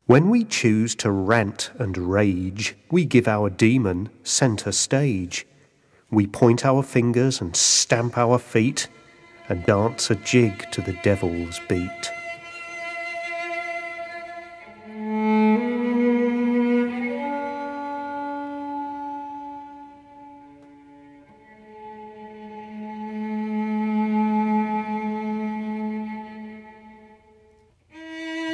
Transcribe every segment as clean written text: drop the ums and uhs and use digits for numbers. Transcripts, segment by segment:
When we choose to rant and rage, we give our demon centre stage. We point our fingers and stamp our feet and dance a jig to the devil's beat.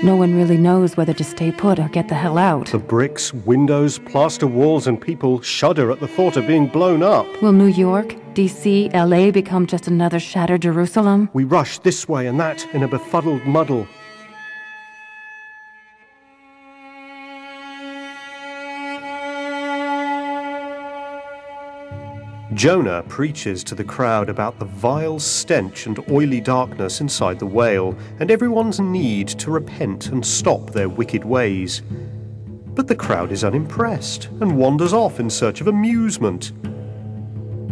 No one really knows whether to stay put or get the hell out. The bricks, windows, plaster walls and people shudder at the thought of being blown up. Will New York, D.C., L.A. become just another shattered Jerusalem? We rush this way and that in a befuddled muddle. Jonah preaches to the crowd about the vile stench and oily darkness inside the whale, and everyone's need to repent and stop their wicked ways. But the crowd is unimpressed and wanders off in search of amusement.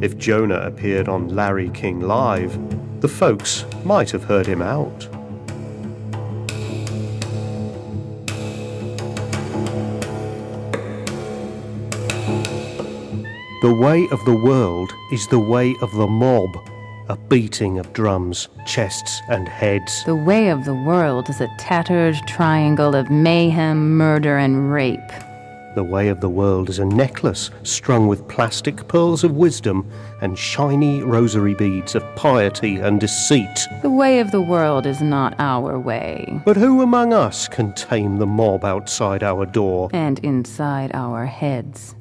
If Jonah appeared on Larry King Live, the folks might have heard him out. The way of the world is the way of the mob, a beating of drums, chests and heads. The way of the world is a tattered triangle of mayhem, murder and rape. The way of the world is a necklace strung with plastic pearls of wisdom and shiny rosary beads of piety and deceit. The way of the world is not our way. But who among us can tame the mob outside our door? And inside our heads.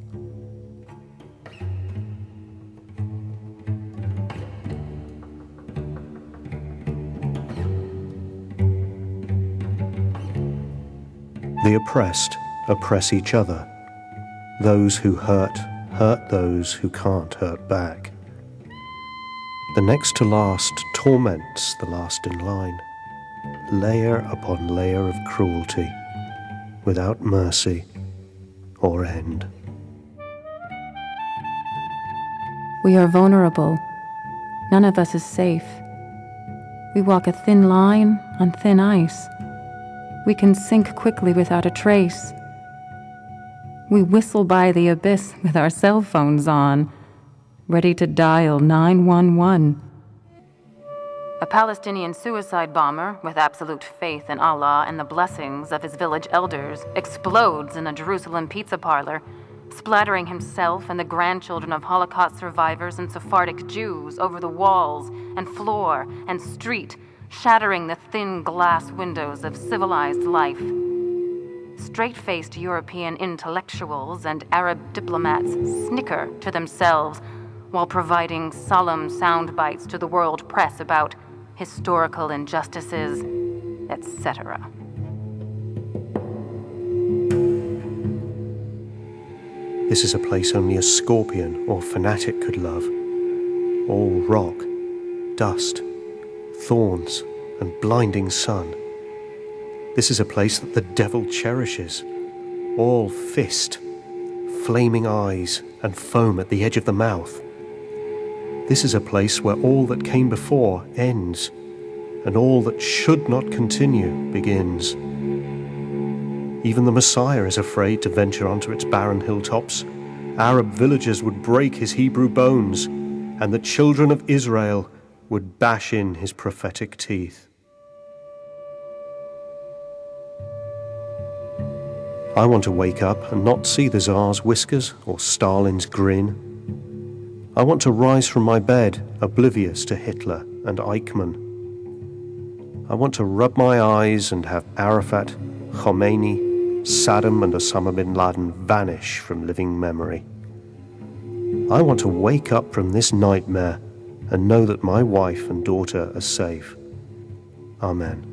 The oppressed oppress each other. Those who hurt those who can't hurt back. The next to last torments the last in line, layer upon layer of cruelty, without mercy or end. We are vulnerable. None of us is safe. We walk a thin line on thin ice. We can sink quickly without a trace. We whistle by the abyss with our cell phones on, ready to dial 911. A Palestinian suicide bomber, with absolute faith in Allah and the blessings of his village elders, explodes in a Jerusalem pizza parlor, splattering himself and the grandchildren of Holocaust survivors and Sephardic Jews over the walls and floor and street, shattering the thin glass windows of civilized life. Straight-faced European intellectuals and Arab diplomats snicker to themselves while providing solemn sound bites to the world press about historical injustices, etc. This is a place only a scorpion or fanatic could love. All rock, dust, thorns and blinding sun. This is a place that the devil cherishes. All fist, flaming eyes and foam at the edge of the mouth. This is a place where all that came before ends, and all that should not continue begins. Even the Messiah is afraid to venture onto its barren hilltops. Arab villagers would break his Hebrew bones, and the children of Israel would bash in his prophetic teeth. I want to wake up and not see the Tsar's whiskers or Stalin's grin. I want to rise from my bed, oblivious to Hitler and Eichmann. I want to rub my eyes and have Arafat, Khomeini, Saddam and Osama bin Laden vanish from living memory. I want to wake up from this nightmare and know that my wife and daughter are safe. Amen.